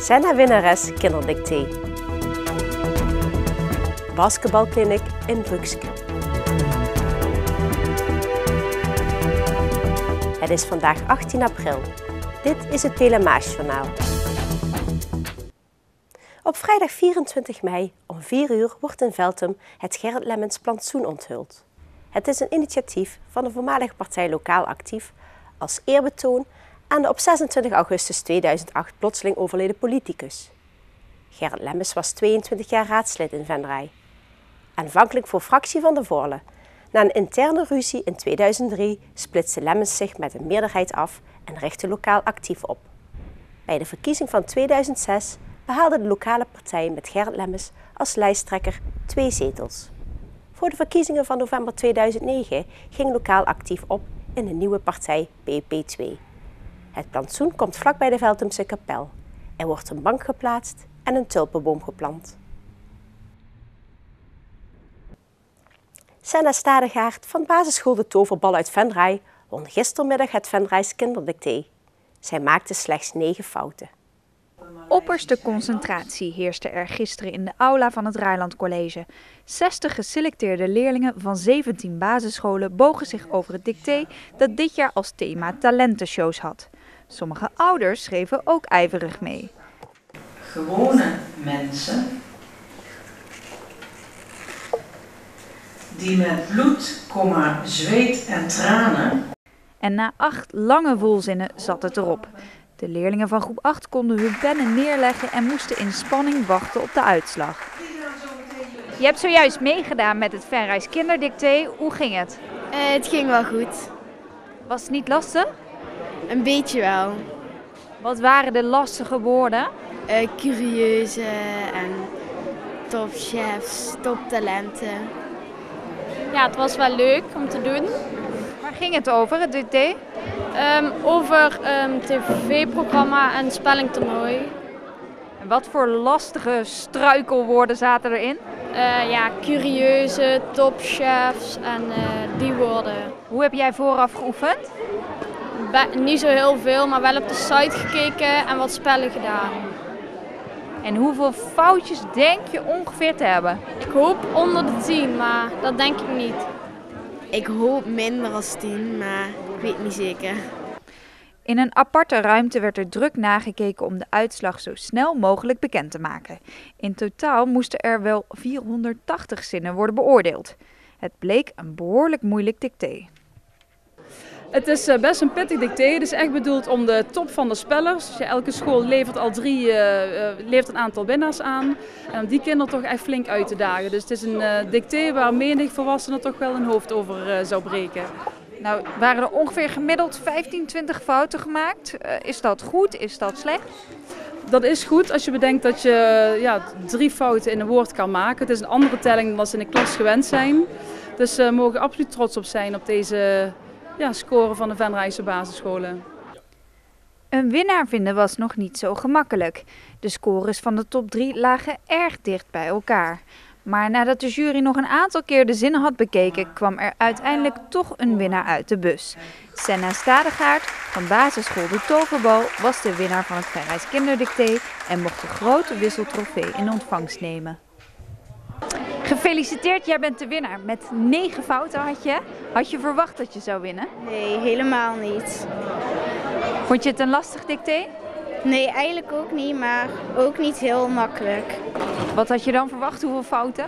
Senna-winnares kinderdictee. Basketbalkliniek in Brugske. Het is vandaag 18 april. Dit is het Pelemaasjournaal. Op vrijdag 24 mei om 4 uur wordt in Veltum het Gerrit Lemmens Plantsoen onthuld. Het is een initiatief van de voormalige partij Lokaal Actief als eerbetoon aan de op 26 augustus 2008 plotseling overleden politicus. Gerrit Lemmens was 22 jaar raadslid in Venray. Aanvankelijk voor fractie van de Voorle. Na een interne ruzie in 2003 splitste Lemmens zich met een meerderheid af en richtte Lokaal Actief op. Bij de verkiezing van 2006 behaalde de lokale partij met Gerrit Lemmens als lijsttrekker 2 zetels. Voor de verkiezingen van november 2009 ging Lokaal Actief op in de nieuwe partij PP2. Het plantsoen komt vlak bij de Veltumse kapel. Er wordt een bank geplaatst en een tulpenboom geplant. Senna Stadegaard van basisschool De Toverbal uit Venray won gistermiddag het Venrays kinderdictee. Zij maakte slechts 9 fouten. Opperste concentratie heerste er gisteren in de aula van het Rijland College. 60 geselecteerde leerlingen van 17 basisscholen bogen zich over het dictee dat dit jaar als thema talentenshows had. Sommige ouders schreven ook ijverig mee. Gewone mensen die met bloed, zweet en tranen. En na 8 lange volzinnen zat het erop. De leerlingen van groep 8 konden hun pennen neerleggen en moesten in spanning wachten op de uitslag. Je hebt zojuist meegedaan met het Venrays kinderdictee. Hoe ging het? Het ging wel goed. Was het niet lastig? Een beetje wel. Wat waren de lastige woorden? Curieuze en topchefs, toptalenten. Ja, het was wel leuk om te doen. Waar ging het over, het dictee? Over tv-programma en spellingtoernooi. En wat voor lastige struikelwoorden zaten erin? Ja, curieuze, topchefs en die woorden. Hoe heb jij vooraf geoefend? Niet zo heel veel, maar wel op de site gekeken en wat spellen gedaan. En hoeveel foutjes denk je ongeveer te hebben? Ik hoop onder de 10, maar dat denk ik niet. Ik hoop minder dan 10, maar ik weet niet zeker. In een aparte ruimte werd er druk nagekeken om de uitslag zo snel mogelijk bekend te maken. In totaal moesten er wel 480 zinnen worden beoordeeld. Het bleek een behoorlijk moeilijk dictee. Het is best een pittig dictee. Het is echt bedoeld om de top van de spellers. Elke school levert al levert een aantal winnaars aan. En om die kinderen toch echt flink uit te dagen. Dus het is een dictee waar menig volwassene toch wel een hoofd over zou breken. Nou, waren er ongeveer gemiddeld 15, 20 fouten gemaakt. Is dat goed? Is dat slecht? Dat is goed als je bedenkt dat je 3 fouten in een woord kan maken. Het is een andere telling dan ze in de klas gewend zijn. Dus we mogen absoluut trots op zijn op deze score van de Venrayse basisscholen. Een winnaar vinden was nog niet zo gemakkelijk. De scores van de top 3 lagen erg dicht bij elkaar. Maar nadat de jury nog een aantal keer de zinnen had bekeken, kwam er uiteindelijk toch een winnaar uit de bus. Senna Stadegaard van basisschool De Toverbal was de winnaar van het Venrays kinderdictee en mocht de grote wisseltrofee in ontvangst nemen. Gefeliciteerd, jij bent de winnaar. Met 9 fouten had je. Had je verwacht dat je zou winnen? Nee, helemaal niet. Vond je het een lastig dictee? Nee, eigenlijk ook niet, maar ook niet heel makkelijk. Wat had je dan verwacht? Hoeveel fouten?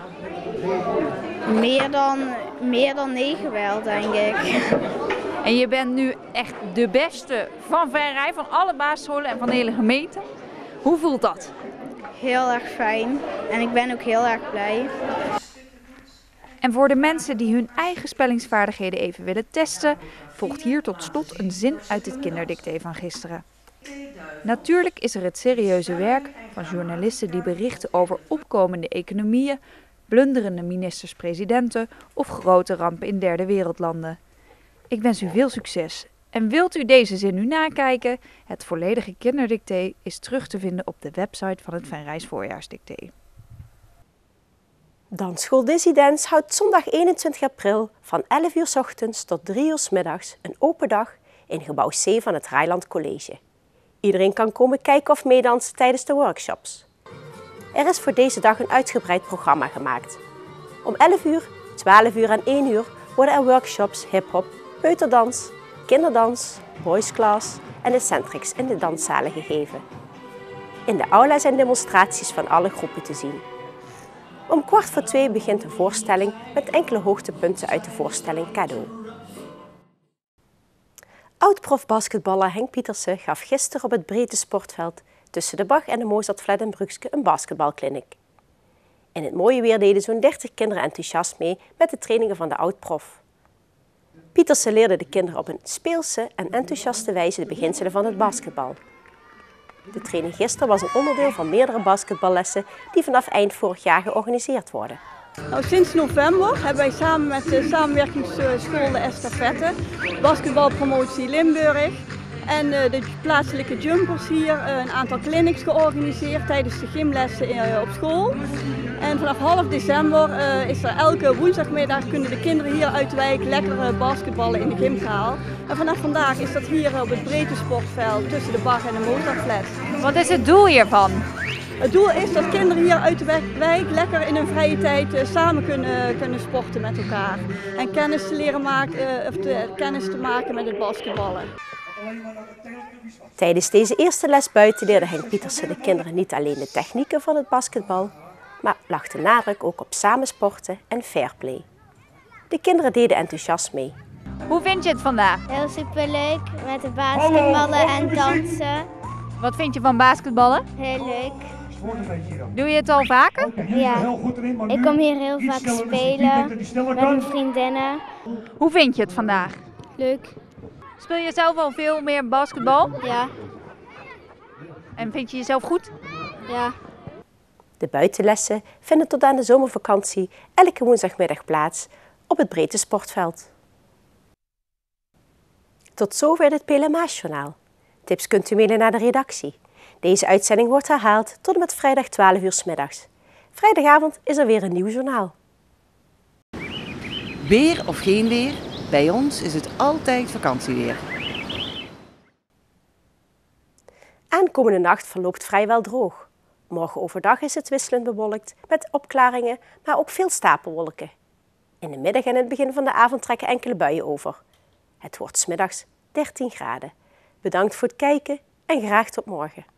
Meer dan 9 wel, denk ik. En je bent nu echt de beste van Venray, van alle basisscholen en van de hele gemeente. Hoe voelt dat? Heel erg fijn en ik ben ook heel erg blij. En voor de mensen die hun eigen spellingsvaardigheden even willen testen, volgt hier tot slot een zin uit het kinderdictee van gisteren. Natuurlijk is er het serieuze werk van journalisten die berichten over opkomende economieën, blunderende ministers-presidenten of grote rampen in derde wereldlanden. Ik wens u veel succes. En wilt u deze zin nu nakijken? Het volledige kinderdictee is terug te vinden op de website van het Venrays voorjaarsdictee. Dansschool Dissidents houdt zondag 21 april van 11 uur 's ochtends tot 3 uur 's middags een open dag in gebouw C van het Rijland College. Iedereen kan komen kijken of meedansen tijdens de workshops. Er is voor deze dag een uitgebreid programma gemaakt. Om 11 uur, 12 uur en 1 uur worden er workshops hip-hop, peuterdans, kinderdans, boys class en eccentrics in de danszalen gegeven. In de aula zijn demonstraties van alle groepen te zien. Om 1:15 begint de voorstelling met enkele hoogtepunten uit de voorstelling Cadeau. Oud-prof basketballer Henk Pietersen gaf gisteren op het Breedte Sportveld tussen de Bach en de Mozartflat in Brugske een basketbalkliniek. In het mooie weer deden zo'n 30 kinderen enthousiast mee met de trainingen van de oud-prof. Pietersen leerde de kinderen op een speelse en enthousiaste wijze de beginselen van het basketbal. De training gisteren was een onderdeel van meerdere basketballessen die vanaf eind vorig jaar georganiseerd worden. Nou, sinds november hebben wij samen met de samenwerkingsschool de Estafette, basketbalpromotie Limburg en de plaatselijke jumpers hier een aantal clinics georganiseerd tijdens de gymlessen op school. En vanaf half december is er elke woensdagmiddag kunnen de kinderen hier uit de wijk lekker basketballen in de gymzaal. En vanaf vandaag is dat hier op het Breedte Sportveld tussen de Bach en de Mozartflat. Wat is het doel hiervan? Het doel is dat kinderen hier uit de wijk lekker in hun vrije tijd samen kunnen sporten met elkaar. En kennis te leren maken, kennis te maken met het basketballen. Tijdens deze eerste les buiten leerde Henk Pietersen de kinderen niet alleen de technieken van het basketbal, maar lag de nadruk ook op samensporten en fairplay. De kinderen deden enthousiast mee. Hoe vind je het vandaag? Heel superleuk met de basketballen en dansen. Wat vind je van basketballen? Heel leuk. Doe je het al vaker? Ja, ik kom hier heel vaak spelen met mijn vriendinnen. Hoe vind je het vandaag? Leuk. Speel je zelf al veel meer basketbal? Ja. En vind je jezelf goed? Ja. De buitenlessen vinden tot aan de zomervakantie elke woensdagmiddag plaats op het Breedte Sportveld. Tot zover dit PLMA-journaal. Tips kunt u mailen naar de redactie. Deze uitzending wordt herhaald tot en met vrijdag 12 uur 's middags. Vrijdagavond is er weer een nieuw journaal. Weer of geen weer, bij ons is het altijd vakantieweer. Aankomende nacht verloopt vrijwel droog. Morgen overdag is het wisselend bewolkt met opklaringen, maar ook veel stapelwolken. In de middag en het begin van de avond trekken enkele buien over. Het wordt 's middags 13 graden. Bedankt voor het kijken en graag tot morgen.